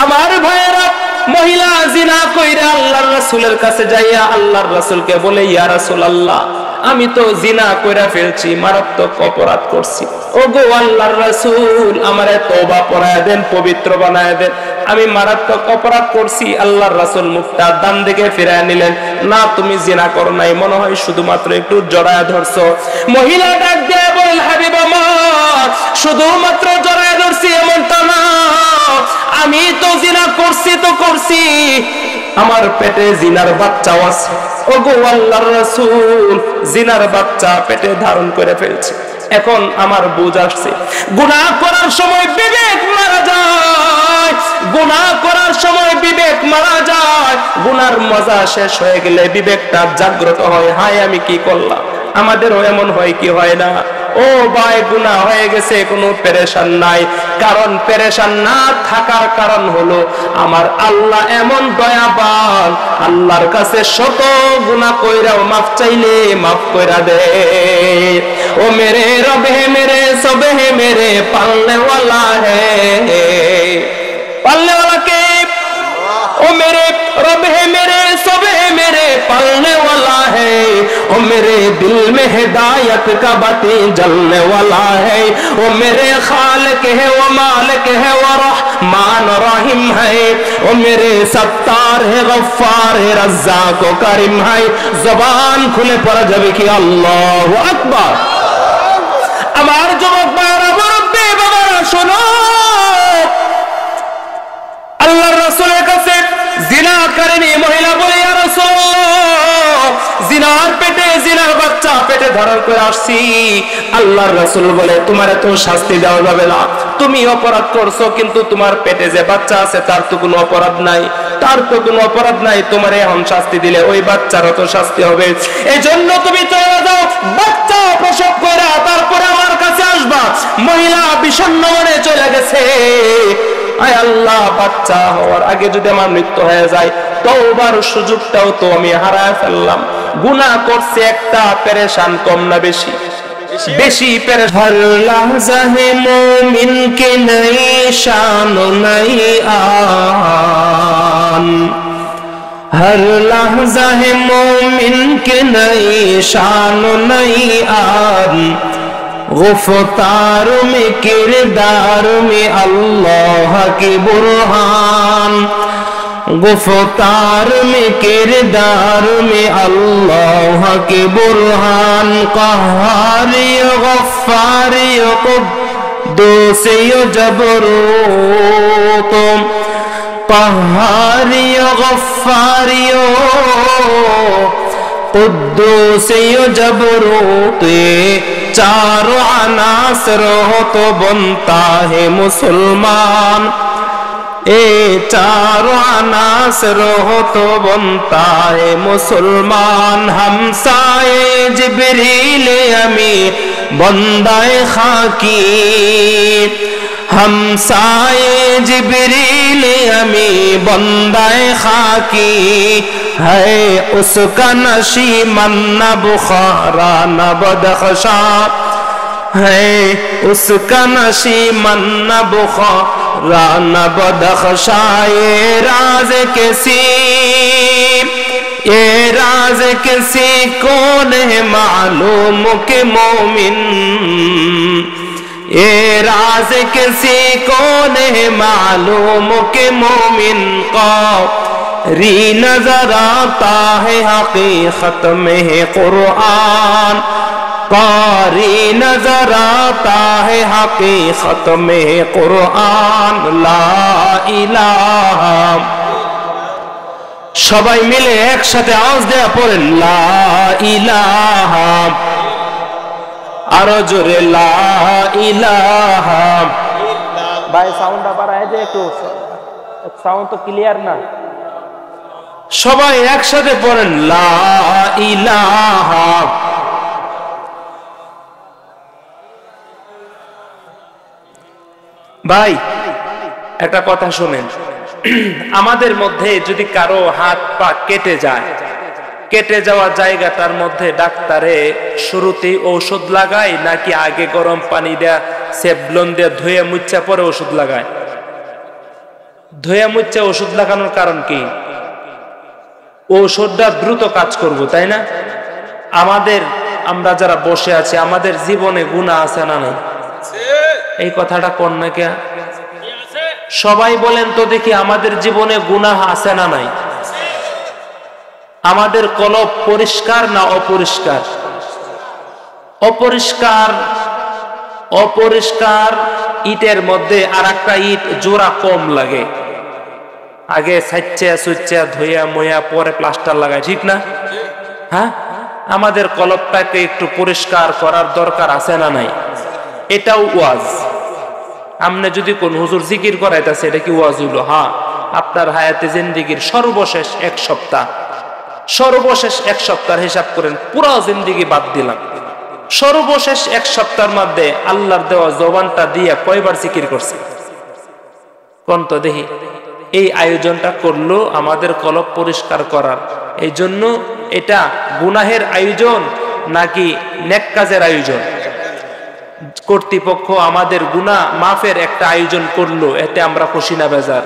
আমার ভাইয়েরা, মহিলা জিনা কইরা আল্লাহর রাসূলের কাছে যাইয়া আল্লাহর রাসূলকে বলে, ইয়া রাসূলুল্লাহ, আমি তো জিনা কইরা ফেলছি, মারাত্মক অপরাধ করছি। ওগো আল্লাহর রাসূল, আমারে তওবা পড়ায় দেন, পবিত্র বানায় দেন, আমি মারাত্মক অপরাধ করছি। আল্লাহর রাসূল মুখটা ডান দিকে ফিরায় নিলেন। না, তুমি জিনা করো নাই, মনে হয় শুধুমাত্র একটু জড়ায় ধরছো। মহিলা ডাক দিয়ে বলেন, হাবিব আমার, শুধুমাত্র জড়ায় ধরছি এমনটা না, আমি তো জিনা করছি তো করছি, আমার পেটে জিনার বাচ্চাও আছে। ওগো আল্লাহর রাসূল, জিনার বাচ্চা পেটে ধারণ করে ফেলছে। এখন আমার বুঝ আসছে, গুনাহ করার সময় বিবেক মারা যায়, গুনাহ করার সময় বিবেক মারা যায়। গুনার মজা শেষ হয়ে গেলে বিবেকটা জাগ্রত হয়, হায় আমি কি করলাম। আমাদেরও এমন হয় কি হয় না? ও ভাই, গুনাহ হয়ে গেছে, কোনো পেরেশান নাই। কারণ পেরেশান না থাকার কারণ হলো আমার আল্লাহ এমন দয়াবান, আল্লাহর কাছে শত গুনাহ কইরাও মাফ চাইলে মাফ কইরা দে। ও মেরে রব হে, মেরে সব হে, মেরে পালনে ওয়ালা হে। পালনে ওয়ালা কে? ओ मेरे रब है, मेरे सब है, मेरे पालने वाला है। ओ मेरे दिल में हिदायत का बाती जलने वाला है। ओ मेरे खालिक है, वो मालिक है, वो रहमान रहीम है। ओ मेरे सत्तार है, गफ्फार है, रज़्ज़ाक व करीम है। ज़बान खुले पर जब कि अल्लाहु अकबर। আমার যুবক ভাইরা, মুরব্বি বাবারা, শোনো, আল্লাহর রাসূলের কাছে জিনাকারিনী মহিলা বলে, ইয়া রাসূলুল্লাহ, জিনার পেটে জিনার বাচ্চা পেটে ধারণ করে আসছি। আল্লাহর রাসূল বলে, তোমারে তো শাস্তি দেওয়া যাবে না, তুমি অপরাধ করছো, কিন্তু তোমার পেটে যে বাচ্চা আছে তার তো কোনো অপরাধ নাই, তার তো কোনো অপরাধ নাই। তোমারে এখন শাস্তি দিলে ওই বাচ্চারও তো শাস্তি হবে। এজন্য তুমি চলে যাও, বাচ্চা প্রসব করে তারপরে আমার কাছে আসবা। মহিলা বিষণ্ণ মনে চলে গেছে। আয় আল্লাহ, বাচ্চা হওয়ার আগে যদি আমার মৃত্যু হয়ে যায়, তওবার সুযোগটাও তো আমি হারায় ফেললাম। গুনাহ করছে একটা, পেরেশান কম না বেশি? বেশি পেরেশান। হর লাহজা হে মুমিন কে নই শান নই আন, हर लहजा है मोमिन के नई शान नई आन। गुफ्तार में किरदार में अल्लाह की बुरहान, गुफ्तार में किरदार में अल्लाह की बुरहान। क़हारी गफ्फारी क़ुद्दूसी जबरूत, क़हारी गफ्फारी क़ुद्दूसी जबरूत। चारों अनासर हो तो बनता है मुसलमान, ए चारों अनासर हो तो बनता है मुसलमान। हमसाए जिब्रील अमी बंदाए खाकी, हमसाए जिब्रील अमी बंदाए खाकी। है उसका नशीमन न बुखारा न बदख्शा, है उसका नशीमन न बुखारा न बदख्शा। ये राज किसी, ये राज किसी को नहीं मालूम के मोमिन, ये राज किसी को नहीं मालूम के मोमिन को री नजर आता है हकीकत में है कुरान। कारी नजर आता है हकीकत में है कुरान। ला इलाहा, সবাই মিলে একসাথে আওয়াজ দেয়া পড়েন, লা ইলাহা। আরো জোরে, লা ইলাহা। ভাই সাউন্ডটা বাড়ায় যে একটু, সাউন্ড তো ক্লিয়ার না। সবাই একসাথে পড়েন, লা ইলাহা। ভাই একটা কথা শুনেন, আমাদের মধ্যে যদি কারো হাত পা কেটে যায়, কেটে যাওয়া জায়গাটার মধ্যে ডাক্তারে শুরুতেই ঔষধ লাগায় নাকি আগে গরম পানি দেয়া সেভলন দিয়ে ধুয়ে মুচ্ছা পরে ওষুধ লাগায়? ধোয়া মুচ্ছা ওষুধ লাগানোর কারণ কি? ঔষধটা দ্রুত কাজ করব, তাই না? আমরা যারা বসে আছি, আমাদের জীবনে গুনাহ আছে না নাই? এই কথাটা কোন না কে? সবাই বলেন তো দেখি, আমাদের জীবনে গুনাহ আছে না নাই? আমাদের কলব পরিষ্কার না অপরিষ্কার? অপরিষ্কার। অপরিষ্কার ইটের মধ্যে আর একটা ইট জোড়া কম লাগে। আগে সাইচ্চা সুচ্চা ধুইয়া মইয়া পরে প্লাস্টার লাগায়, ঠিক না? হ্যাঁ, আমাদের কলবটাকে একটু পরিষ্কার করার দরকার আছে না নাই? এটাও ওয়াজ। আমনে যদি কোন হুজুর জিকির করাইতেছে, এটা কি ওয়াজ হইল? হ্যাঁ, আপনার হায়াতে জিন্দিগির সর্বশেষ এক সপ্তাহ, সর্বশেষ এক সপ্তাহ হিসাব করেন, পুরো জিন্দিগি বাদ দিলাম, সর্বশেষ এক সপ্তাহের মধ্যে আল্লাহর দেওয়া জবানটা দিয়ে কয়বার জিকির করছে কোন তো দেখি? এই আয়োজনটা করলো আমাদের কলব পরিষ্কার করার। এই জন্য এটা গুনাহের আয়োজন নাকি নেক কাজের আয়োজন? কর্তৃপক্ষ আমাদের গুনাহ মাফের একটা আয়োজন করলো, এতে আমরা খুশি না বেজার?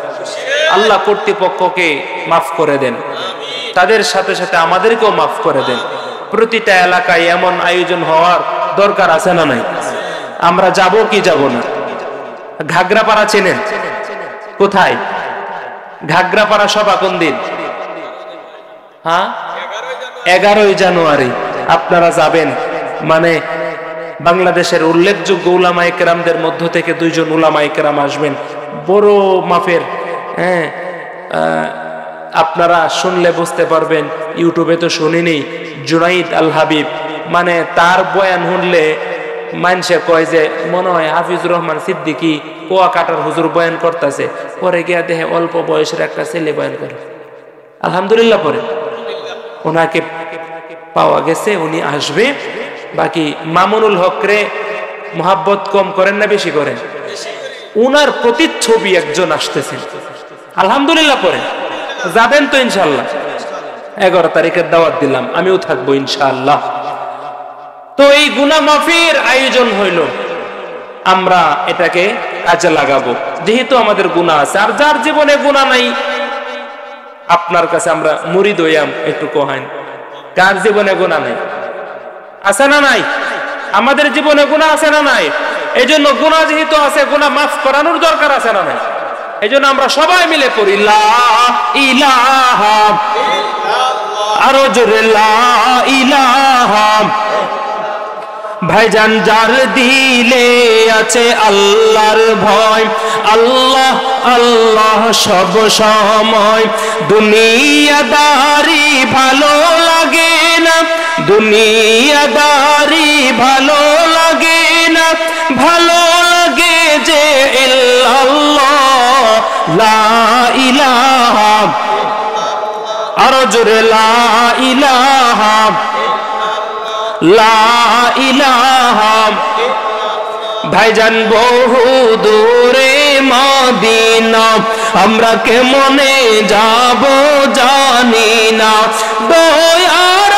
আল্লাহ কর্তৃপক্ষকে মাফ করে দেন, তাদের সাথে সাথে আমাদেরকেও মাফ করে দেন। প্রতিটা এলাকায় এমন আয়োজন হওয়ার দরকার আছে না নাই? আমরা যাব কি যাব না? ঘাগড়াপাড়া চেনেন? কোথায় ঘাগড়াপাড়া সভা কোন দিন? হ্যাঁ, 11ই জানুয়ারি। আপনারা যাবেন, মানে বাংলাদেশের উল্লেখযোগ্য উলামায়ে কেরামদের মধ্য থেকে 2 জন উলামায়ে কেরাম আসবেন, বড় মাপের। হ্যাঁ, আপনারা শুনলে বুঝতে পারবেন, ইউটিউবে তো শুনিনি, জুনাইদ আল হাবিব, মানে তার বয়ান শুনলে মানুষে কয় যে মনে হয় হাফিজুর রহমান সিদ্দিকী কোয়া কাটার হুজুর বয়ান করতেছে, পরে গিয়া দেখে অল্প বয়সের একটা ছেলে বয়ান করে। আলহামদুলিল্লাহ, পরে ওনাকে পাওয়া গেছে, উনি আসবে। বাকি মামুনুল হক রে মোহাব্বত কম করেন না বেশি করেন? উনার প্রতিচ্ছবি একজন আসতেছেন, আলহামদুলিল্লাহ। পরে যাবেন তো ইনশাআল্লাহ? 11 তারিখের দাওয়াত দিলাম, আমিও থাকবো ইনশাআল্লাহ। তো এই গুনাহ মাফির আয়োজন হইল, আমরা এটাকে কাজে লাগাবো। যেহেতু আমাদের গুনাহ আছে, আর যার জীবনে গুনাহ নাই, আপনার কাছে আমরা মুরিদ হইয়াম, একটু কোহেন কার জীবনে গুনাহ নাই? আছে না নাই? আমাদের জীবনে গুনাহ আছে না নাই? এই জন্য গুনাহ যেহেতু আছে, গুনাহ মাফ করানোর দরকার আছে না নাই? এই জন্য আমরা সবাই মিলে পড়ি লা ইলাহা ইল্লাল্লাহ, আরো জোরে লা ইলাহা। ভাইজান, যার দিলে আছে আল্লাহর ভয়, আল্লাহ আল্লাহ সব সময়, দুনিয়াদারি ভালো লাগে না, দুনিয়াদারি ভালো লাগে না, ভালো লাগে যে ইল্লাল্লাহ, লা ইলাহা, আরো জোরে লা ইলাহা, লা ইলাহা। ভাইজান, বহু দূরে মদিনা, আমরা কেমনে যাব জানি না, দয়ার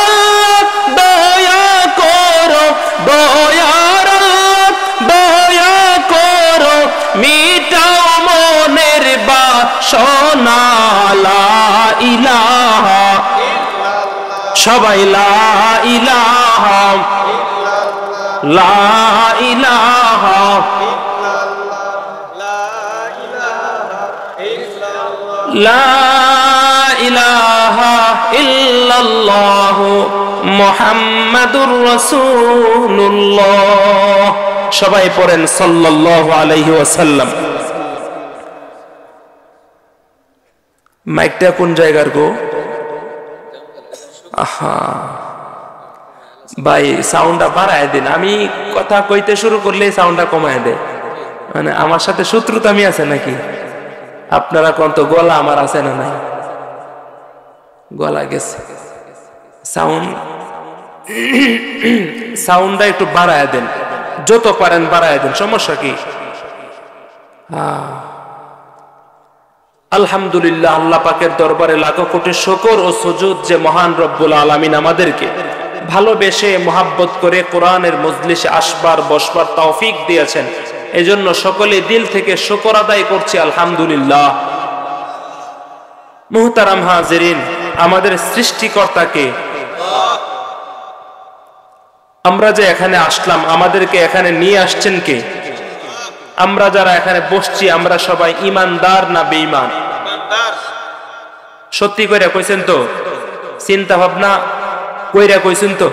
দয়া করো, দয়ার দয়া করো, মিটাও মনের বাসনা, লা ইলাহা, সবাই লা ইলাহা, লা ইলাহা, লা ইলাহা ইল্লাল্লাহ মুহাম্মাদুর রাসূলুল্লাহ। সবাই পড়েন সাল্লাল্লাহু আলাইহি ওয়াসাল্লাম। মাইকটা কোন জায়গার গো? আহা ভাই, সাউন্ডটা বাড়ায় দিন। আমি কথা কইতে শুরু করলে সাউন্ডটা কমায় দেয়, মানে আমার সাথে শত্রুতামি আছে নাকি? আপনারা কোন তো গলা আমার আছে না নাই? গলা গেছে। সাউন্ডটা একটু বাড়ায় দেন, যত পারেন বাড়ায় দেন, সমস্যা কি? আলহামদুলিল্লাহ, আল্লাহ পাকের দরবারে লাখো কোটি শুকর ও সুজুদ যে মহান রব্বুল আলামিন আমাদেরকে ভালোবেসে মোহাব্বত করে কোরআনের মজলিসে আসবার বসবার তৌফিক দিয়েছেন। এজন্য সকলে দিল থেকে শুকর আদায় করছি আলহামদুলিল্লাহ। মুহতারাম হাজিরিন, আমাদের সৃষ্টিকর্তাকে, আমরা যে এখানে আসলাম, আমাদেরকে এখানে নিয়ে আসছেন কে? আমরা যারা এখানে বসছি, আমরা সবাই ইমানদার না বেঈমান? সত্যি কইরা কইছেন তো? চিন্তা ভাবনা কইরা কইছেন তো?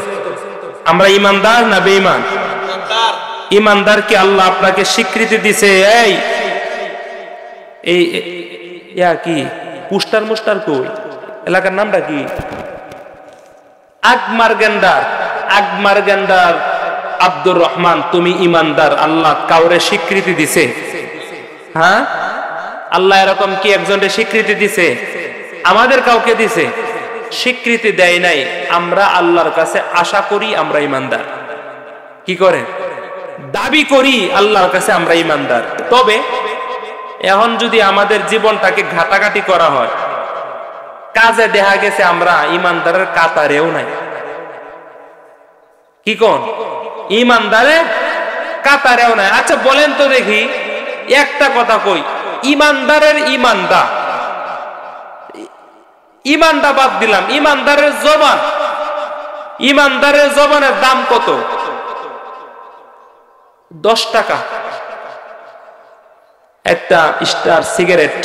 আমরা ইমানদার না বেঈমান? ইমানদার কি আল্লাহ আপনাকে স্বীকৃতি দিছে? এই ইয়া কি পুস্টার মুস্টার কই? এলাকার নামটা কি? আগমারগেন্ডার আব্দুর রহমান, তুমি ইমানদার, আল্লাহ কাউরে স্বীকৃতি দিছে? হ্যাঁ, আল্লাহ এরকম কি একজনের স্বীকৃতি দিছে? আমাদের কাউকে দিছে? স্বীকৃতি দেয় নাই। আমরা আল্লাহর কাছে আশা করি আমরা ইমানদার, কি করে দাবি করি আল্লাহর কাছে আমরা ইমানদার। তবে এখন যদি আমাদের জীবনটাকে ঘাটাঘাটি করা হয়, কাজে দেখা গেছে আমরা ইমানদারের কাতারেও নাই। কি কোন? ইমানদারের কাতারেও নাই। আচ্ছা বলেন তো দেখি, একটা কথা কই, ইমানদারের ইমানটা বাদ দিলাম, ইমানদারের জবানের দাম কত? 10 টাকা একটা স্টার সিগারেট।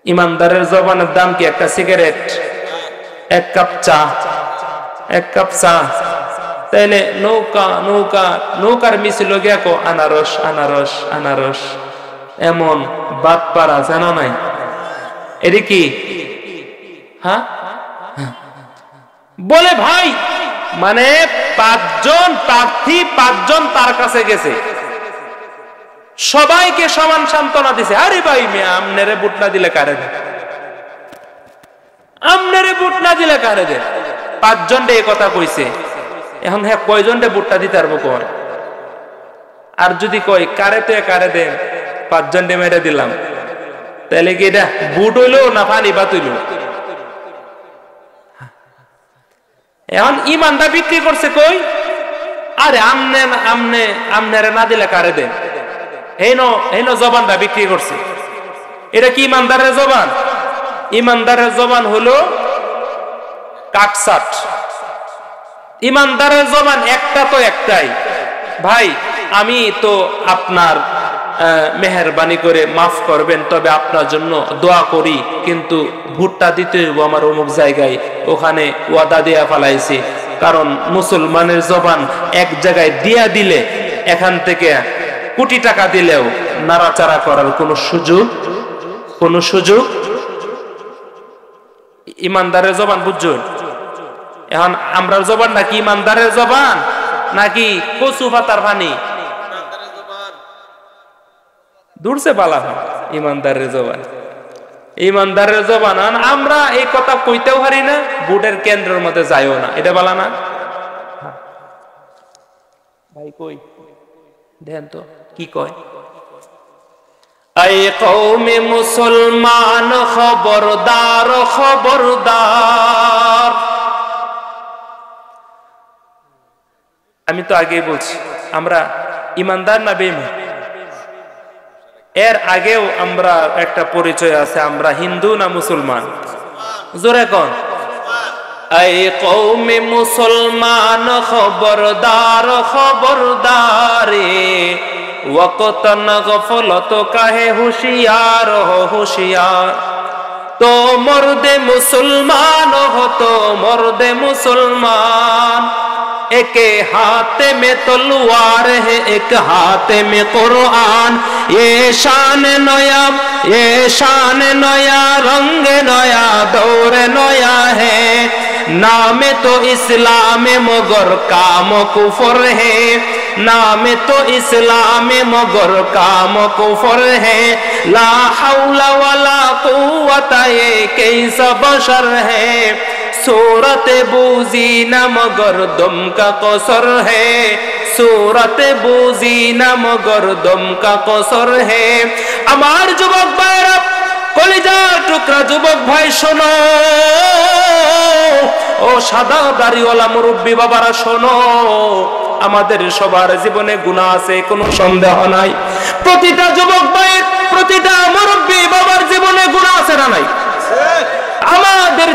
ইমানদারের জবানের দাম কি একটা সিগারেট? এক কাপ চা। তাইলে নৌকার মিছিল গিয়া কো আনারস আনারস আনারস, এমন বাদ পারা যেন নাই। এটি কি? হ্যাঁ বলে ভাই, মানে 5 জন প্রার্থী, 5 জন তার কাছে গেছে, সবাইকে সমান সান্ত্বনা দিছে। আরে ভাই মিয়া, আমনেরে ভোট না দিলে কারে দেন? আমনেরে ভোট না দিলে কারে দেন? 5 জন এই কথা কইছে। এখন হ্যাঁ, কয়জন ভোটটা দিতে পারবো কোন? আর যদি কই কারে তো কারে দেন, 5 জন মেরে দিলাম, তাহলে কি এটা ভোট হইলো না পানি বাত হইলো? এখন ইমানটা বিক্রি করছে কই? আরে আমনে না দিলে কারে দেন, হেন জবানটা বিক্রি করছে। এটা কি ইমানদারের জবান? ইমানদারের জবান হলো কাটসাট। ইমানদারের জবান একটা তো একটাই, ভাই আমি তো আপনার মেহেরবানি করে মাফ করবেন, তবে আপনার জন্য দোয়া করি, কিন্তু ভোটটা দিতে হইব আমার অমুক জায়গায়, ওখানে ওয়াদা দেয়া ফেলাইছি। কারণ মুসলমানের জবান এক জায়গায় দিয়া দিলে, এখান থেকে কোটি টাকা দিলেও নাড়াচাড়া করার কোনো সুযোগ ইমানদারের জবান, বুঝছেন? এখন আমরার জবান নাকি ইমানদারের জবান, নাকি কচু পাতার পানি? দূরছে বালা ইমানদারের জবান, ইমানদারের জবান। আমরা এই কথা কইতেও পারি না, ভোটের কেন্দ্রের মধ্যে যাইও না, এটা বলা না ভাই। কই দেন তো কি কয়? এই কওমে মুসলমান খবরদার, খবরদার। আমি তো আগেই বলছি, আমরা ইমানদার না বেঈমান? এর আগেও আমরা একটা পরিচয় আছে, আমরা হিন্দু না মুসলমান? জোরে কোন? এই কওমে মুসলমান খবরদার, খবরদারে, ওয়াকতন গফলত কাহে হুশিয়ার হো হুশিয়ার। তো মর্দে মুসলমান হো, তো মর্দে মুসলমান, एक हाथ में तलवार है, एक हाथ में कुरान। ये शान नया, रंग नया, दौर नया है। नाम तो इस्लाम मगर काम कुफर है, नाम तो इस्लाम मगर काम कुफर है। ला हौला वला कुव्वता, ये कैसा बशर है। सूरत बूजी न मगर दम का कसर है, सूरत बूजी न मगर दम का कसर है। আমার যুবক ভাইরা, কলিজার টুকরা যুবক ভাই শোনো, ও সাদা দাড়িওয়ালা মুরব্বী বাবারা শোনো, আমাদের সবার জীবনে গুনাহ আছে, কোনো সন্দেহ নাই। প্রতিটা যুবক ভাইয়ের, প্রতিটা মুরব্বী বাবার জীবনে গুনাহ আছে না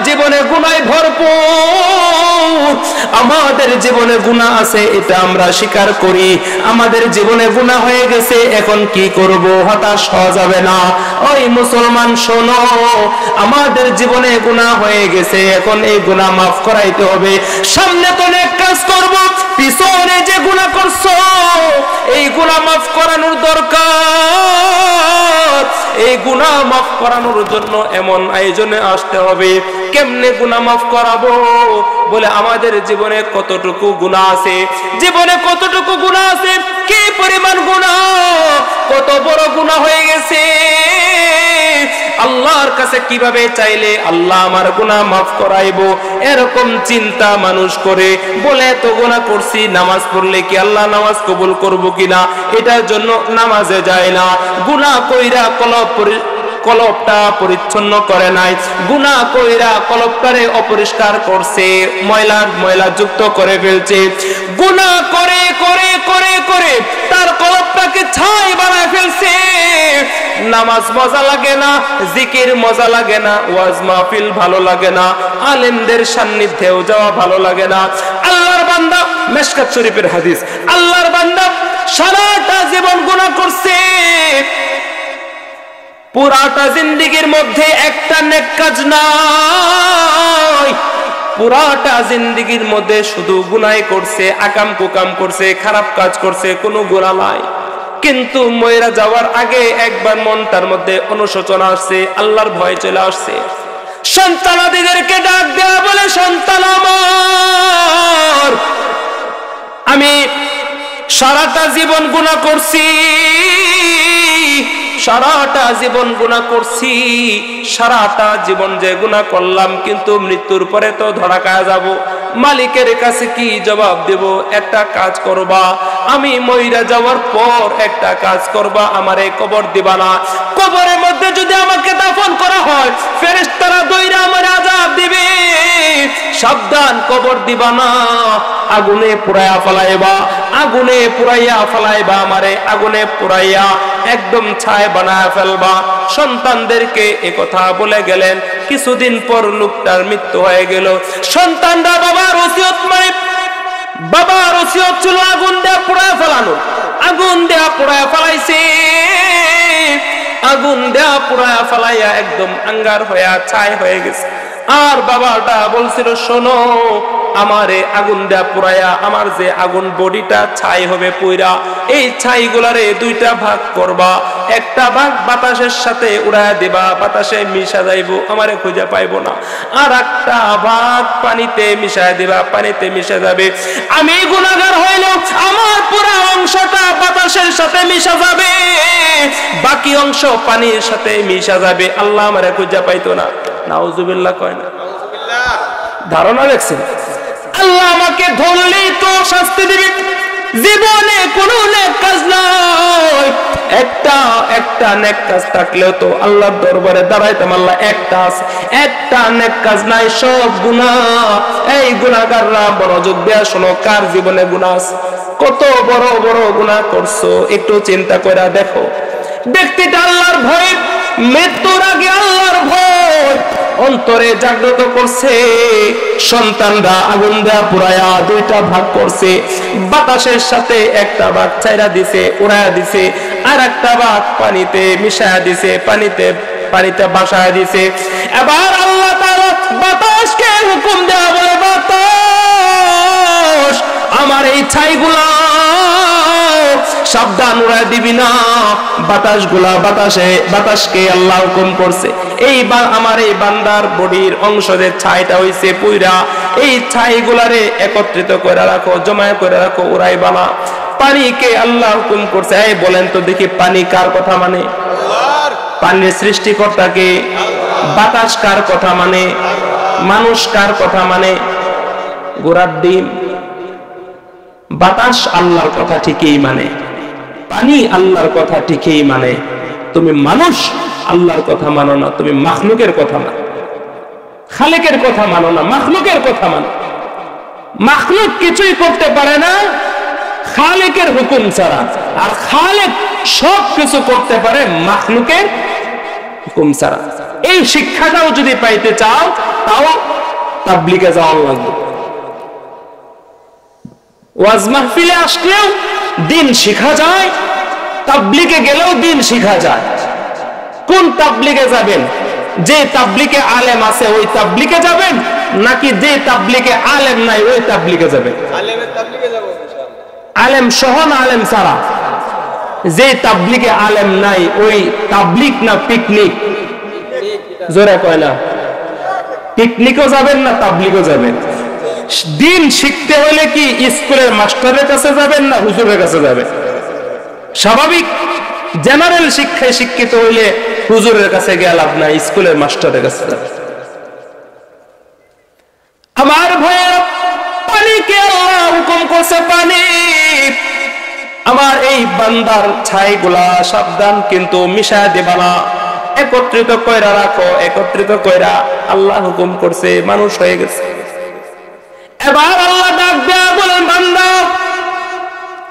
জীবনে গুনায় ভরপুর, আমাদের জীবনে গুনাহ আছে এটা আমরা স্বীকার করি। আমাদের জীবনে গুনাহ হয়ে গেছে, এখন কি করব? হতাশ হওয়া যাবে না। ওই মুসলমান শোনো, আমাদের জীবনে গুনাহ হয়ে গেছে, এখন এই গুনাহ মাফ করাইতে হবে। সামনে তো অনেক কাজ করব, পিছনে যে গুনাহ করছো এই গুনাহ মাফ করানোর দরকার। এই গুনাহ মাফ করানোর জন্য এমন আয়োজনে আসতে হবে। কেমনে গুনাহ মাফ করাবো? বলে আমাদের জীবনে কতটুকু গুনাহ আছে, জীবনে কতটুকু গুনাহ আছে, কি পরিমাণ গুনাহ, কত বড় গুনাহ হয়ে গেছে। আল্লাহর কাছে কিভাবে চাইলে আল্লাহ আমার গুনাহ মাফ করাইবো, এরকম চিন্তা মানুষ করে। বলে তো গুনাহ করছি, নামাজ পড়লে কি আল্লাহ নামাজ কবুল করবো কিনা এটার জন্য নামাজে যায় না। গুনাহ কইরা কলবটা পরিচ্ছন্ন করে নাই, গুনাহ কইরা কলবটারে অপরিষ্কার করছে, ময়লা যুক্ত করে ফেলছে। গুনাহ করে করে করে করে তার কলবটাকে ছাই বানায় ফেলছে। নামাজ মজা লাগে না, জিকির মজা লাগে না, ওয়াজ মাহফিল ভালো লাগে না, আলেমদের সান্নিধ্যেও যাওয়া ভালো লাগে না। আল্লাহর বান্দা, মিশকাত শরীফের হাদিস, আল্লাহর বান্দা সারাটা জীবন গুনাহ করছে, পুরাটা জিন্দেগির মধ্যে একটা নেক কাজ নাই, পুরাটা জিন্দেগির মধ্যে শুধু গুনাহ করছে, আকাম কুকাম করছে, খারাপ কাজ করছে, কোনো গুনাহ নাই। কিন্তু ময়রা যাওয়ার আগে একবার মনটার মধ্যে অনুশোচনা আসছে, আল্লাহর ভয় চলে আসছে। সন্তানাদিদেরকে ডাক দেয়া বলে, সন্তান আমার, আমি সারাটা জীবন গুনাহ করছি, সারাটা জীবন গুনাহ করছি, সারাটা জীবন যে গুনাহ করলাম, কিন্তু মৃত্যুর পরে তো ধরা খাওয়া যাব। মালিকের কাছে কি জবাব দেব? একটা কাজ করবা, আমি মইরা যাওয়ার পর একটা কাজ করবা, আমারে কবর দিবা না। কবরের মধ্যে যদি আমাকে দাফন করা হয়, ফেরেশতারা দইরা আমারে আযাব দিবে। সাবধান, কবর দিবা না, আগুনে পুরাইয়া ফেলাইবা, আগুনে পুরাইয়া ফেলাইবা, আমারে আগুনে পুরাইয়া একদম ছাই বানায় ফেলবা। সন্তানদেরকে একথা বলে গেলেন। কিছুদিন পর লোকটার মৃত্যু হয়ে গেল। সন্তানরা বাবার ওসিয়ত মানে, বাবার ওসিয়ত ছিল আগুন দেয়া পুড়ায় ফেলানো, আগুন দেয়া পুড়ায় ফেলাইছে, আগুন দেয়া পুড়ায় ফেলাইয়া একদম আঙ্গার হয়ে ছাই হয়ে গেছে। আর বাবাটা বলছিল, শোনো, আমারে আগুন দেয়া পুরাইয়া আমার যে আগুন বডিটা ছাই হবে পুইরা, এই ছাইগুলারে দুইটা ভাগ করবা, একটা ভাগ বাতাসের সাথে উড়াইয়া দিবা, বাতাসে মিশা যাইবো, আমারে খুঁজে পাইবো না। আর একটা ভাগ পানিতে মিশায় দিবা, পানিতে মিশে যাবে। আমি গুনাহগার হইলেও আমার পুরা অংশটা বাতাসের সাথে মিশা যাবে, বাকি অংশ পানির সাথে মিশা যাবে, আল্লাহ আমারে খুঁজে পাইতো না। নাউজুবিল্লাহ কয় না? ধারণা দেখছেন? আল্লাহ আমাকে ধরলেই তো শাস্তি দিবে। জীবনে কোনো নেক কাজ নাই, একটা নেক কাজ থাকলেও তো আল্লাহর দরবারে দাঁড়াইতাম। আল্লাহ একটা নেক কাজ নাই, সব গুনাহ। এই গুনাহগাররা মনোযোগ দেয়া শোনো, কার জীবনে গুনাহ আছে, কত বড় বড় গুনাহ করছো, একটু চিন্তা করে দেখো। ব্যক্তিটা আল্লাহর ভয়, মৃত্যুর আগে আল্লাহর ভয় অন্তরে জাগ্রত করছে। সন্তানরা আগুন দেয়া পুরায়া দুইটা ভাগ করছে, বাতাসের সাথে একটা ভাগ ছাইরা দিছে, উড়াইয়া দিছে, আর একটা ভাগ পানিতে মিশায়া দিছে, পানিতে ভাসায়া দিছে। এবার আল্লাহ তাআলা বাতাসকে হুকুম দেয়া বলে, বাতাস, আমার এই ছাইগুলা সাবধান, উড়ায় দিবি না। বাতাসকে আল্লাহ হুকুম করছে, আমার এই বান্দার বডির অংশ যে ছাইটা হইছে পুইরা, এই ছাইগুলারে একত্রিত করে রাখো, জমায় করে রাখো, উড়াইবা না। পানিকে আল্লাহ হুকুম করছে। এই বলেন তো দেখি, পানি কার কথা মানে? পানির সৃষ্টিকর্তা কে? বাতাস কার কথা মানে? মানুষ কার কথা মানে? গোড়ার ডিম। বাতাস আল্লাহর কথা ঠিকই মানে, পানি আল্লাহর কথা ঠিকই মানে। তুমি মানুষ আল্লাহর কথা মানো না, তুমি মাখলুকের কথা মানো। খালেকের কথা মানো না, মাখলুকের কথা মানো। মাখলুক কিছুই করতে পারে না খালেকের হুকুম ছাড়া, আর খালেক সব কিছু করতে পারে মাখলুকের হুকুম ছাড়া। এই শিক্ষাটাও যদি পাইতে চাও তাও তাবলীগে যাওয়া লাগবে। ওয়াজ মাহফিলে আসলেও দিন শিখা যায়, তাবলীগে গেলেও দিন শিখা যায়। কোন তাবলীগে যাবেন? যে তাবলীগে আলেম আছে ওই তাবলীগে যাবেন, নাকি যে তাবলীগে আলেম নাই ওই তাবলীগে যাবেন? আলেমের তাবলীগে যাব ইনশাআল্লাহ। আলেম সহ না আলেম ছাড়া? যে তাবলীগে আলেম নাই ওই তাবলীগ না পিকনিক? জোরে কয় না। পিকনিকও যাবেন না তাবলীগও যাবেন? দিন শিখতে হলে কি স্কুলের মাস্টারের কাছে যাবেন না হুজুরের কাছে যাবেন? স্বাভাবিক জেনারেল শিক্ষায় শিক্ষিত হইলে হুজুরের কাছে গিয়ে লাভ নাই, স্কুলের মাস্টারের কাছে যাবেন। আমার ভাইয়েরা, পানিকে আল্লাহ হুকুম করছে পানি। আমার এই বান্দার ছাইগুলা সাবধান কিন্তু মিশায় দেবা না, একত্রিত কইরা রাখো, একত্রিত কইরা আল্লাহ হুকুম করছে, মানুষ হয়ে গেছে। এবার আল্লাহ ডাক দেয়া বলেন, বান্দা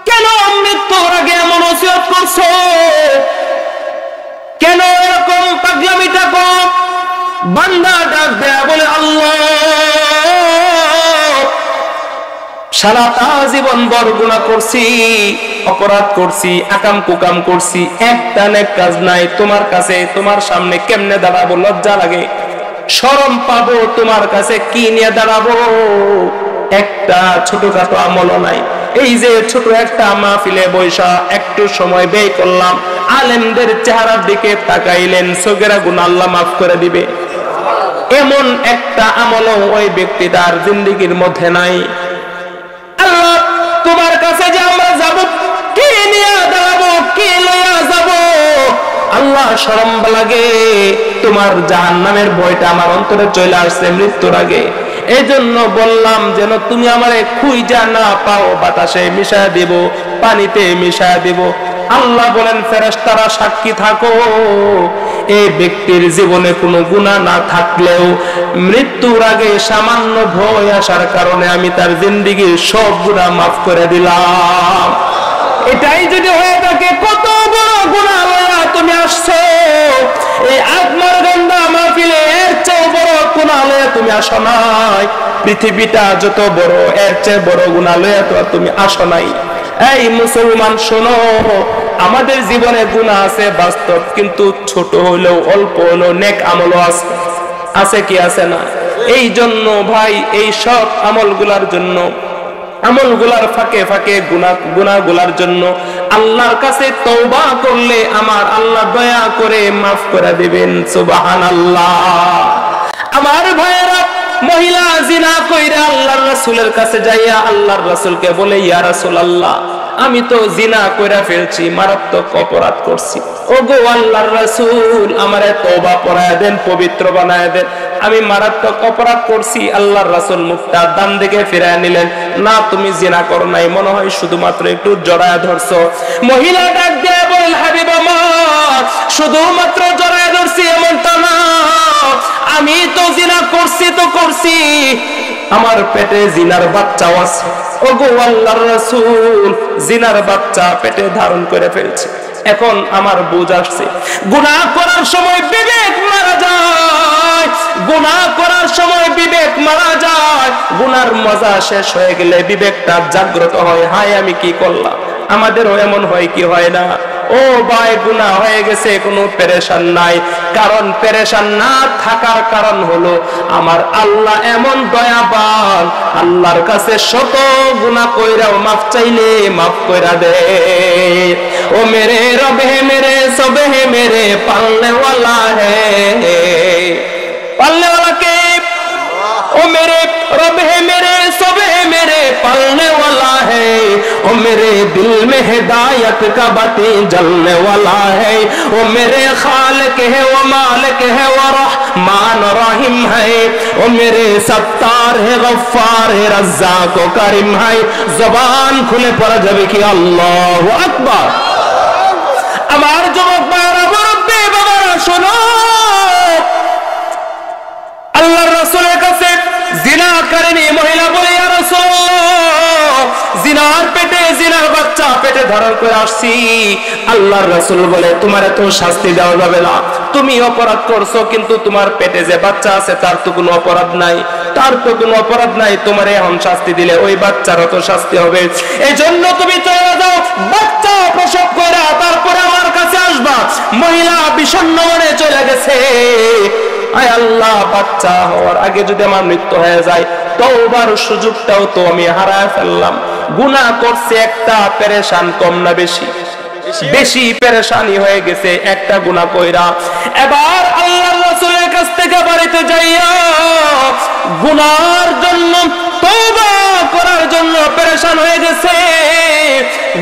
কেন মৃত্যুর আগে এমন ওসিয়ত করছো? কেন এরকম পাগলামিটা কর? বান্দা ডাক দেয়া বলে, আল্লাহ সারাটা জীবন বড় গুনাহ করছি, অপরাধ করছি, আকাম কুকাম করছি, একটা নেক কাজ নাই। তোমার কাছে তোমার সামনে কেমনে দাঁড়াবো? লজ্জা লাগে, শরম পাবো, তোমার কাছে কি নিয়ে দাঁড়াবো? একটা ছোটখাটো আমলও নাই। এই যে ছোট একটা মাহফিলে বৈশা একটু সময় ব্যয় করলাম, আলেমদের চেহারার দিকে তাকাইলেন, সগেরা গুনাহ আল্লাহ মাফ করে দিবে। এমন একটা আমলও ওই ব্যক্তিটার জিন্দেগির মধ্যে নাই। আল্লাহ তোমার কাছে যে আমরা যাব, কি নিয়ে দাঁড়াবো, কি লইয়া যাব? আল্লাহ শরম লাগে, তোমার জাহান্নামের ভয়টা আমার অন্তরে চলে আসছে মৃত্যুর আগে। এই জন্য বললাম যেন তুমি আমারে খুঁজা না পাও, বাতাসে মিশায় দেব, পানিতে মিশায় দেব। আল্লাহ বলেন, ফেরেশতারা সাক্ষী থাকো, এই ব্যক্তির জীবনে কোনো গুনাহ না থাকলেও মৃত্যুর আগে সামান্য ভয় আসার কারণে আমি তার জিন্দেগির সব গুনাহ মাফ করে দিলাম। এটাই যদি হয়ে থাকে, কত বড় গুনাহ লইয়া তুমি আসছো এই আত্মার গন্ধা মাহফিলে, এর চেয়ে বড় গুনাহ লইয়া তুমি আসো নাই। পৃথিবীটা যত বড়, এর চেয়ে বড় গুনাহ লইয়া তো তুমি আসো নাই। এই মুসলমান শোনো, আমাদের জীবনে গুনাহ আছে বাস্তব, কিন্তু ছোট হইলেও অল্প হইলেও নেক আমলও আছে, আছে কি আছে না? এই জন্য ভাই, এই সব আমলগুলার জন্য, আমলগুলার ফাঁকে ফাঁকে গুনাহগুলার জন্য আল্লাহর কাছে তওবা করলে আমার আল্লাহ দয়া করে মাফ করে দিবেন। সুবহানাল্লাহ। আমার ভাইয়েরা, মহিলা জিনা কইরা আল্লাহর রাসূলের কাছে যাইয়া আল্লাহর রাসূলকে বলে, ইয়া রাসূলুল্লাহ আমি তো জিনা কইরা ফেলছি, মারাত্মক অপরাধ করছি, ওগো আল্লাহর রাসূল আমারে তওবা পড়ায় দেন, পবিত্র বানায় দেন, আমি মারাত্মক অপরাধ করছি। আল্লাহর রাসূল মুখটা ডান দিকে ফিরায় নিলেন, না তুমি জিনা করো নাই, মনে হয় শুধুমাত্র একটু জড়ায় ধরছো। মহিলা ডাক দিয়ে বলেন, হাবিব আমার শুধুমাত্র জড়ায় ধরছি এমনটা না, আমি তো জিনা করছি তো করছি, আমার পেটে জিনার বাচ্চাও আছে। ওগো আল্লাহর রাসূল জিনার বাচ্চা পেটে ধারণ করে ফেলছে। এখন আমার বুঝ আসছে, গুনাহ করার সময় বিবেক মারা যায়, গুনাহ করার সময় বিবেক মারা যায়, গুনার মজা শেষ হয়ে গেলে বিবেকটা জাগ্রত হয়, হায় আমি কি করলাম। আমাদেরও এমন হয় কি হয় না? ও ভাই, গুনাহ হয়ে গেছে, কোনো পেরেশান নাই, কারণ পেরেশান না থাকার কারণ হলো আমার আল্লাহ এমন দয়াবান, আল্লাহর কাছে শত গুনাহ কইরাও মাফ চাইলে মাফ কইরা দে। ও মেরে রব হে মেরে সব হে মেরে পালনে ওয়ালা হে, পালনে ওয়ালা কে? ओ मेरे रब है मेरे सब है मेरे पालने वाला है, ओ मेरे दिल में हिदायत का बत्ती जलने वाला है, ओ मेरे खालिक है वो मालिक है वो रहमान रहीम है, ओ मेरे सत्तार है गफ्फार है रज़्ज़ाक व करीम है। ज़बान खुले पर जब कि अल्लाहु अकबर। আমার যুবক ভাইরা, মুরব্বি বাবারা শোনো, আল্লাহর রাসূলের কাছে জিনাকারিনী মহিলা বলে, ইয়া রাসূলুল্লাহ জিনার পেটে জিনার বাচ্চা পেটে ধারণ করে আসছি। আল্লাহর রাসূল বলে, তোমার এত শাস্তি দেওয়া যাবে না, তুমি অপরাধ করছো, কিন্তু তোমার পেটে যে বাচ্চা আছে তার তো কোনো অপরাধ নাই, তার তো কোনো অপরাধ নাই, তোমার এখন শাস্তি দিলে ওই বাচ্চারও তো শাস্তি হবে। এই জন্য তুমি চলে যাও, বাচ্চা প্রসব করে তারপরে আমার কাছে আসবা। মহিলা বিষণ্ণ মনে চলে গেছে, আয় আল্লাহ, বাচ্চা হওয়ার আগে যদি আমার মৃত্যু হয়ে যায়, তওবার সুযোগটাও তো আমি হারায় ফেললাম। গুনাহ করছে একটা, পেরেশান কম না বেশি? বেশি পেরেশানি হয়ে গেছে একটা গুনাহ কইরা। এবার আল্লাহর রাসূলের কাছ থেকে বাড়িতে যাইয়া গুনার জন্য, তওবা করার জন্য পেরেশান হয়ে গেছে,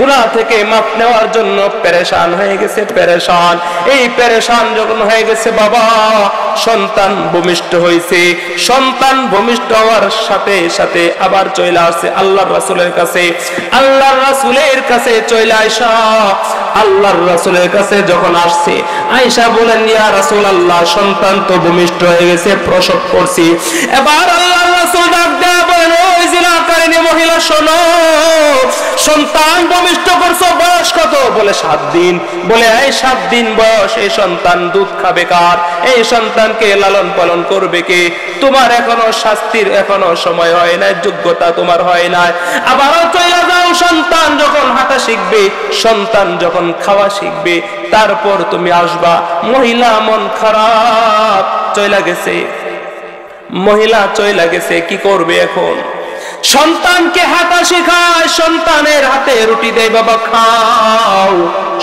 গুনাহ থেকে মাফ নেওয়ার জন্য পেরেশান হয়ে গেছে, পেরেশান। এই পেরেশান যখন হয়ে গেছে, বাবা সন্তান ভূমিষ্ঠ হয়েছে, সন্তান ভূমিষ্ঠ হওয়ার সাথে সাথে আবার চলে আসছে আল্লাহর রাসূলের কাছে। আল্লাহর রাসূলের কাছে চলে আয়সা, আল্লাহর রাসূলের কাছে যখন আসছে, আয়েশা বলেন, ইয়া রাসূলুল্লাহ, সন্তান তো ভূমিষ্ঠ হয়ে গেছে, প্রসব করছি। এবার আল্লাহর রাসূল ডাক দেয়া বলেন, ওই জিনাকারিনী মহিলা, শোনো, সন্তান ভূমিষ্ঠ করছো, বয়স কত? বলে 7 দিন। বলে এই 7 দিন বয়স, এই সন্তান দুধ খাবে কার? এই সন্তানকে লালন পালন করবে কে? তোমার এখনো শাস্তির এখনো সময় হয় নাই, যোগ্যতা তোমার হয় নাই। আবারও চলে যাও, সন্তান যখন হাঁটা শিখবে, সন্তান যখন খাওয়া শিখবে, তারপর তুমি আসবা। মহিলা মন খারাপ, চলে গেছে, মহিলা চলে গেছে, কি করবে এখন? সন্তানকে হাঁটা শেখায়, সন্তানের হাতে রুটি দেয়, বাবা খাও।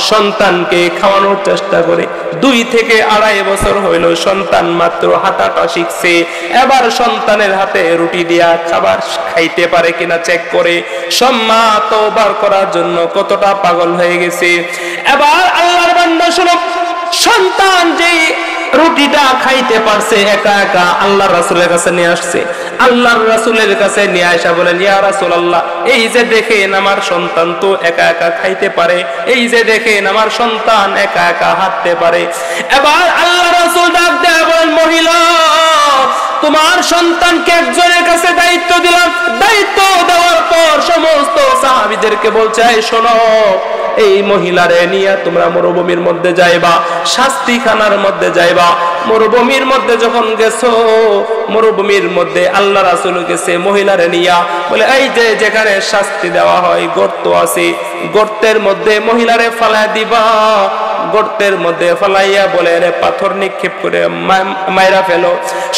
সন্তানকে খাওয়ানোর চেষ্টা করে 2 থেকে 2.5 বছর হইল, সন্তান মাত্র হাঁটাটা শিখছে। এবার সন্তানের হাতে রুটি দিয়া খাবার খাইতে পারে কিনা চেক করে। সম্মা তওবা করার জন্য কতটা পাগল হয়ে গেছে। এবার আল্লাহর বান্দা শুনো, সন্তান যে রুটিটা খাইতে পারছে একা একা, আল্লাহর রাসূলের কাছে নিয়ে আসছে। আল্লাহর রাসূলের কাছে নিয়ে আয়সা বলেন, ইয়া রাসূলুল্লাহ, এই যে দেখেন আমার সন্তান তো একা একা খাইতে পারে, এই যে দেখেন আমার সন্তান একা একা হাঁটতে পারে। এবার আল্লাহর রাসূল ডাক দেয়া বলেন, মহিলা, তোমার সন্তানকে একজনের কাছে দায়িত্ব দিলাম। দায়িত্ব দেওয়ার পর সমস্ত সাহাবীদেরকে বলছে, এই শোনো, এই মহিলারে নিয়ে তোমরা মরুভূমির মধ্যে যাইবা, শাস্তিখানার মধ্যে যাইবা। মরুভূমির মধ্যে যখন গেছো, মরুভূমির মধ্যে আল্লাহ রাসূল গেছে মহিলারে নিয়া, বলে এই যে যেখানে শাস্তি দেওয়া হয় গর্ত আছে, গর্তের মধ্যে মহিলারে ফালাই দিবা। গর্তের মধ্যে ফালাইয়া বলে, রে পাথর নিক্ষেপ করে মাইরা ফেলো।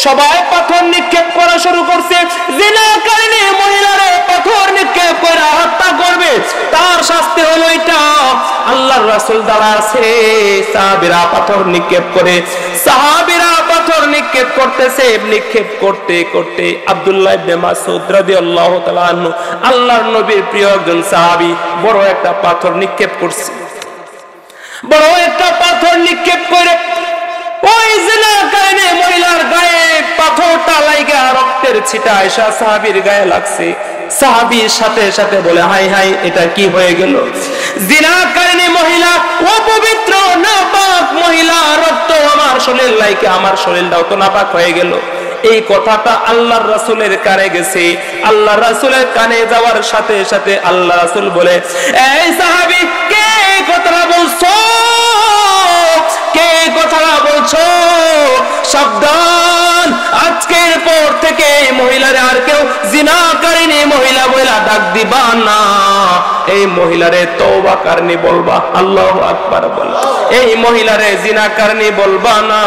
সবাই পাথর নিক্ষেপ করা শুরু করছে। জিনাকারিনী মহিলারে পাথর নিক্ষেপ করে হত্যা করবে, তার শাস্তি হলো এটা। আল্লাহর রাসূল দাঁড়া আছে, সাহাবীরা পাথর নিক্ষেপ করে, সাহাবীরা পাথর নিক্ষেপ করতেছে। নিক্ষেপ করতে করতে আব্দুল্লাহ ইবনে মাসউদ রাদিয়াল্লাহু তাআলা আনহু, আল্লাহর নবীর প্রিয় একজন সাহাবী, বড় একটা পাথর নিক্ষেপ করছে। বড় একটা পাথর নিক্ষেপ করে ওই জিনাকারিনী মহিলার গায়ে পাথরটা লাগা রক্তের ছিটা আয়েশা সাহাবীর গায়ে লাগছে। সাহাবীর সাথে সাথে বলে, হাই হাই, এটা কি হয়ে গেল? জিনাকারিনী মহিলা, অপবিত্র নাপাক মহিলা, রক্ত আমার শরীর লাইকে, আমার শরীরটাও তো নাপাক হয়ে গেল। এই কথাটা আল্লাহর রাসূলের কানে গেছে। আল্লাহর রাসূলের কানে যাওয়ার সাথে সাথে আল্লাহ রাসূল বলে, এই সাহাবী, কে কথাটা বলছো? কে কথাটা বলছো? সাবধান, আজকের পর থেকে এই মহিলারে আর কেউ জিনাকারিনী মহিলা বইলা ডাক দিবা না। এই মহিলারে তওবাকারিনী বলবা। আল্লাহু আকবার বল। এই মহিলারে জিনাকারিনী বলবা না,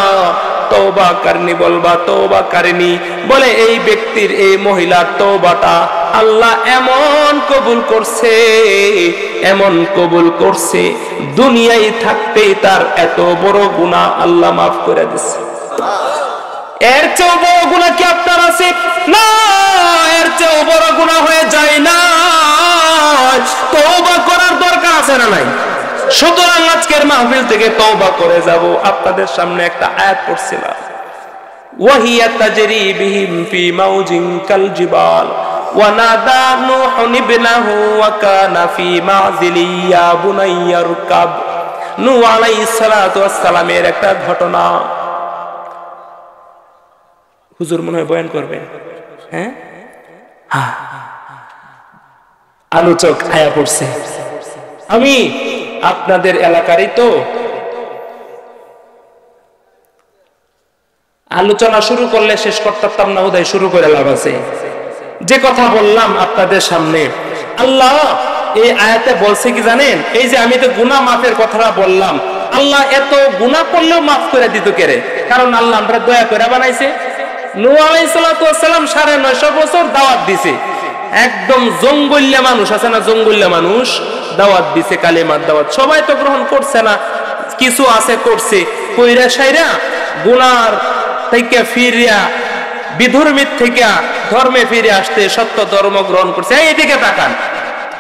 তওবাকারিনী বলবা। তওবাকারিনী বলে এই ব্যক্তির, এই মহিলার তওবাটা আল্লাহ এমন কবুল করছে, এমন কবুল করছে, দুনিয়ায় থাকতেই তার এত বড় গুনাহ আল্লাহ মাফ করে দিয়েছে। এর চেয়েও বড় গুনাহ কি আপনার আছে? না, এর চেয়েও বড় গুনাহ হয়ে যায় না। তওবা করার দরকার আছে না নাই? সুতরাং আজকের মাহফিল থেকে তওবা করে যাব। আপনাদের সামনে একটা আয়াত পড়ছিলাম, ওয়াহিয়া তাজরি বিহিম ফি মাউজিন কাল জিবাল ওয়া নাদা নূহুন ইবনাহু ওয়া কানা ফি মাযিলি ইয়া বুনাইয়া রকাব। নূহ আলাইহিস সালাতু ওয়াস সালামের একটা ঘটনা। হুজুর মনে হয় বয়ান করবেন, হ্যাঁ? আলোচক আয়া পড়ছে। আমি আপনাদের এলাকারই তো, আলোচনা শুরু করলে শেষ করতাম না, বোধহয় শুরু করে লাভ আছে। যে কথা বললাম আপনাদের সামনে, আল্লাহ এই আয়াতে বলছে কি জানেন? এই যে আমি তো গুনাহ মাফের কথাটা বললাম, আল্লাহ এত গুনাহ করলেও মাফ করে দিত কেরে? কারণ আল্লাহ আমরা দয়া করে বানাইছে। নূহ আলাইহিস সালাতু ওয়াস সালাম 950 বছর দাওয়াত দিছে, একদম জঙ্গল্যা মানুষ আছে না, জঙ্গল্যা মানুষ দাওয়াত দিছে, কালিমার দাওয়াত। সবাই তো গ্রহণ করছে না, কিছু আছে করছে, কইরা সাইরা গুনার থেকে ফিরিয়া, বিধর্মীর থেকে ধর্মে ফিরে আসতে সত্য ধর্ম গ্রহণ করছে। এইদিকে তাকান,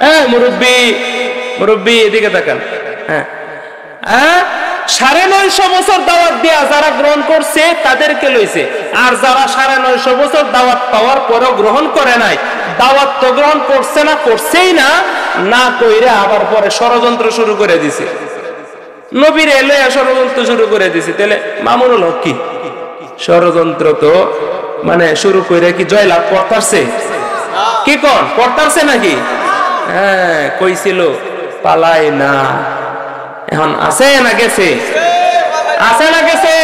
হ্যাঁ মুরব্বী, মুরব্বী এদিকে তাকান। হ্যাঁ, 950 বছর দাওয়াত দিয়া যারা গ্রহণ করছে তাদেরকে লইছে, আর যারা 950 বছর দাওয়াত পাওয়ার পরও গ্রহণ করে নাই, দাওয়াত তো গ্রহণ করছে না, করছেই না, না কইরা আবার পরে ষড়যন্ত্র শুরু করে দিছে, নবীর এলে ষড়যন্ত্র শুরু করে দিছে। তাহলে মামুনুল হক কি ষড়যন্ত্র তো মানে শুরু করে কি জয়লাভ করতেছে? কি কোন করতেছে নাকি? হ্যাঁ, কইছিল পালাই না, এখন আছে না গেছে? আছে না গেছে?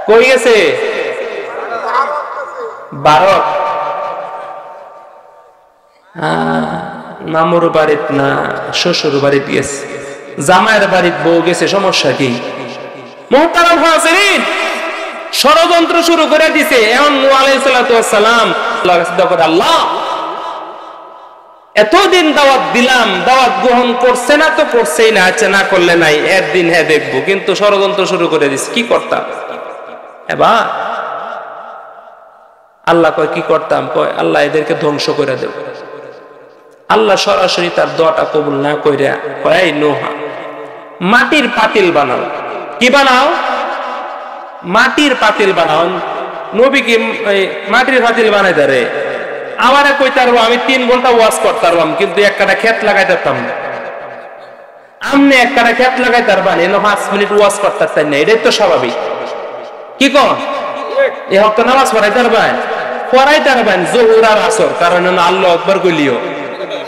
কই গেছে? ভারত। মামুর বাড়িত না শ্বশুর বাড়িতে গেছে, জামাইয়ের বাড়িতে বউ গেছে, সমস্যা কি? মুহতারাম হাজিরিন, ষড়যন্ত্র শুরু করে দিছে। এখন নূহ আলাইহিস সালাতু ওয়াস সালাম আল্লাহর কাছে দোয়া করে, আল্লাহ এতদিন দাওয়াত দিলাম, দাওয়াত গ্রহণ করছে না তো করছেই না, আচ্ছা না করলে নাই, একদিন হ্যাঁ দেখবো, কিন্তু ষড়যন্ত্র শুরু করে দিছে, কি করতাম? এবার আল্লাহ কয় কি করতাম? কয় আল্লাহ এদেরকে ধ্বংস করে দেব। আল্লাহ সরাসরি তার দোয়াটা কবুল না কইরা কয়, এই নূহ মাটির পাতিল বানাও। কি বানাও? মাটির পাতিল বানাও। নবী কি মাটির পাতিল বানাই দারে? আমারে কইতারবো আমি 3 ঘন্টা ওয়াজ করতারবাম, কিন্তু একটা ক্ষেত লাগাইতাম না। আমনে একটা ক্ষেত লাগাইতারবান, এনে 5 মিনিট ওয়াজ করতারতেন না, এটাই তো স্বাভাবিক। কি কন? এই হক নামাজ পড়াইতারবেন জোহর আর আসর, কারণ আল্লাহু আকবার কইলিও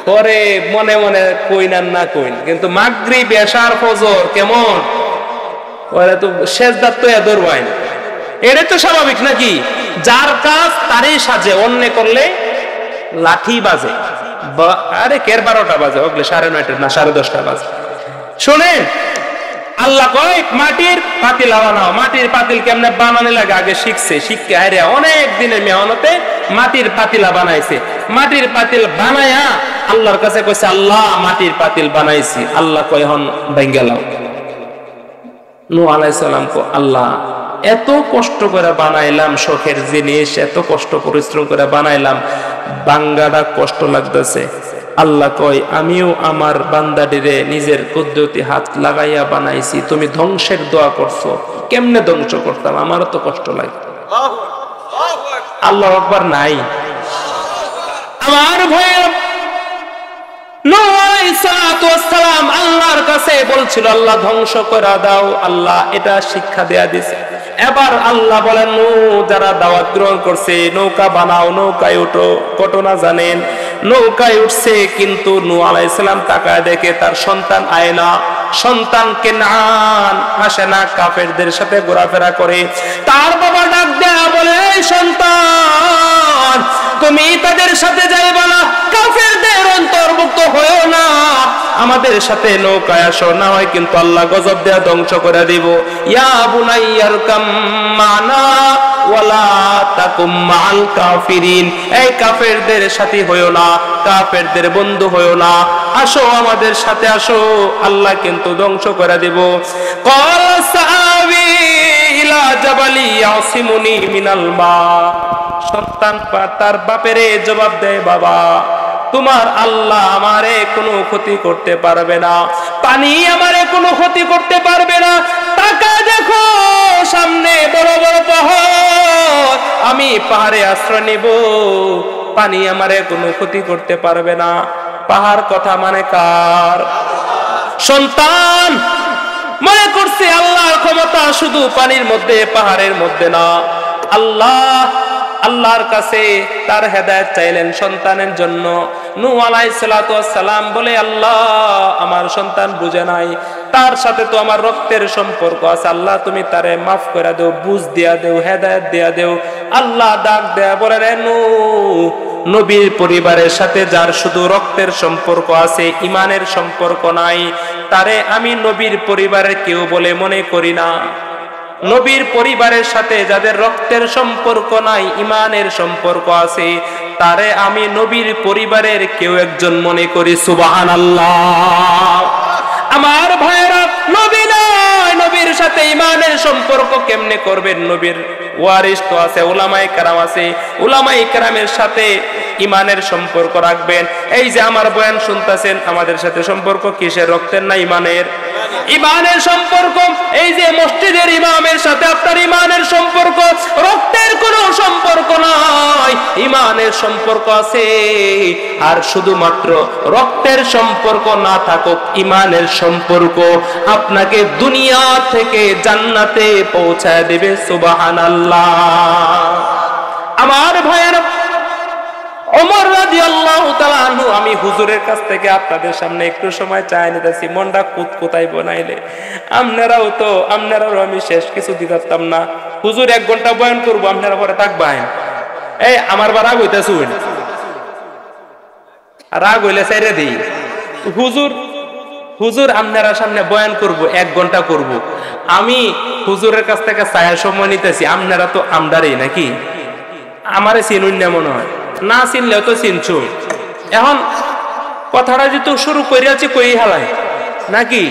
পরে মনে মনে কইন আর না কইন, কিন্তু মাগরিব এশার ফজর কেমন ওরা তো সেজদার তো এদর ওয়াইন, এটাই তো স্বাভাবিক নাকি? যার কাজ তারই সাজে, অন্য করলে লাঠি বাজে। আরে কের 12টা বাজে, ওগুলো 9:30 না 10:30 বাজে। শোনেন, আল্লাহ কয় মাটির পাতিল বানাও। মাটির পাতিল কেমনে বানানো লাগে আগে শিখছে, শিখকে আরে অনেক দিনের মেহনতে মাটির পাতিলা বানাইছে। মাটির পাতিল বানায়া আল্লাহর কাছে কইছে, আল্লাহ মাটির পাতিল বানাইছি। আল্লাহ কয় এখন ভাঙ্গা লাও। নূহ আলাইহিস সালাম কো, আল্লাহ এত কষ্ট করে বানাইলাম শখের জিনিস, এত কষ্ট পরিশ্রম করে বানাইলাম, বাঙ্গাটা কষ্ট লাগতেছে। আল্লাহ কয়, আমিও আমার বান্দাটিরে নিজের কুদরতি হাত লাগাইয়া বানাইছি, তুমি ধ্বংসের দোয়া করছো, কেমনে ধ্বংস করতাম, আমারও তো কষ্ট লাগে। আল্লাহু আকবার নাই? আমার ভয় নূহ আলাইহিস সালাতু ওয়াস সালাম আল্লাহর কাছে বলছিল, আল্লাহ ধ্বংস করে দাও। আল্লাহ এটা শিক্ষা দেয়া দিয়েছে। এবার আল্লাহ বলেন, নূহ যারা দাওয়াত গ্রহণ করছে নৌকা বানাও, নৌকায় উঠো। ঘটনা জানেন, নৌকায় উঠছে, কিন্তু নূহ আলাইহিস সালাম তাকায় দেখে তার সন্তান আয় না, সন্তান কেনান আসে না, কাফেরদের সাথে ঘোরাফেরা করে। তার বাবা ডাক দেয়া বলে, এই সন্তান তুমি তাদের সাথে যাইবা না, কাফেরদের অন্তর্ভুক্ত হয়ো না, আমাদের সাথে নৌকায় আসো, না হয় কিন্তু আল্লাহ গজব দেয়া ধ্বংস করে দিব। ইয়া বুনাইয়ারকাম মানা ওয়ালা তাকুম মাল কাফিরিন, এই কাফেরদের সাথী হয়ো না, কাফেরদের বন্ধু হয়ো না, আসো আমাদের সাথে আসো, আল্লাহ কিন্তু ধ্বংস করে দিব। ক্বাল সাআবি ইলা জাবালি ইয়াসিমুনি মিনাল মা। সন্তান তার বাপেরে জবাব দেয়, বাবা তোমার আল্লাহ আমারে কোনো ক্ষতি করতে পারবে না, পানি আমারে কোনো ক্ষতি করতে পারবে না। টাকা দেখো সামনে বড় বড় পাহাড়, আমি পাহাড়ে আশ্রয় নিব, পানি আমারে কোনো ক্ষতি করতে পারবে না। পাহাড় কথা মানে কার? সন্তান মনে করছে আল্লাহর ক্ষমতা শুধু পানির মধ্যে, পাহাড়ের মধ্যে না। আল্লাহ আল্লাহর কাছে তার হেদায়েত চাইলেন সন্তানের জন্য। নূহ আলাইহিস সালাতু ওয়াস সালাম বলে, আল্লাহ আমার সন্তান বুঝে নাই, তার সাথে তো আমার রক্তের সম্পর্ক আছে, আল্লাহ তুমি তারে মাফ করে দেও, বুঝ দিয়া দেও, হেদায়েত দিয়া দেও। আল্লাহ ডাক দেয়া বলে, রে নূহ, নবীর পরিবারের সাথে যার শুধু রক্তের সম্পর্ক আছে, ইমানের সম্পর্ক নাই, তারে আমি নবীর পরিবারের কেউ বলে মনে করি না। নবীর পরিবারের সাথে যাদের রক্তের সম্পর্ক নাই, ইমানের সম্পর্ক আছে, তারে আমি নবীর পরিবারের কেউ একজন মনে করি। সুবহানাল্লাহ। আমার ভাইরা, নবী নয়, নবীর সাথে ইমানের সম্পর্ক কেমনে করবেন? নবীর ওয়ারিস তো আছে, উলামায়ে কেরাম আছে, উলামায়ে কেরামের সাথে ইমানের সম্পর্ক রাখবেন। এই যে আমার বয়ান শুনতেছেন, আমাদের সাথে সম্পর্ক কিসের? রক্তের না ইমানের? ইমানের সম্পর্ক। এই যে মসজিদের ইমামের সাথে আপনার ইমানের সম্পর্ক, রক্তের কোনো সম্পর্ক নয়, ইমানের সম্পর্ক আছে। আর শুধুমাত্র রক্তের সম্পর্ক না থাকুক, ইমানের সম্পর্ক আপনাকে দুনিয়া থেকে জান্নাতে পৌঁছায় দেবে। সুবহানাল্লাহ। আমার ভাইয়েরা, ওমর রাদিয়াল্লাহু তাআলা আনহু, আমি হুজুরের কাছ থেকে আপনাদের সামনে একটু সময় চাই নিতেছি, মনটা কুতকুতাই বানাইলে। আপনারাও আমি শেষ কিছু দিতাম না। হুজুর 1 ঘন্টা বয়ান করবো, আপনারা পরে থাকবেন। এই আমার বা রাগ হইতেছে, রাগ হইলে ছেড়ে দিই। হুজুর আপনারা সামনে বয়ান করব, 1 ঘন্টা করব। আমি হুজুরের কাছ থেকে ছায়া সময় নিতেছি, আপনারা তো আমদারই নাকি? আমারে চিনুন না মনে হয়, না চিনলেও তো চিনছুন। এখন কথাটা যেহেতু শুরু করিয়াছি, কই হালাই নাকি?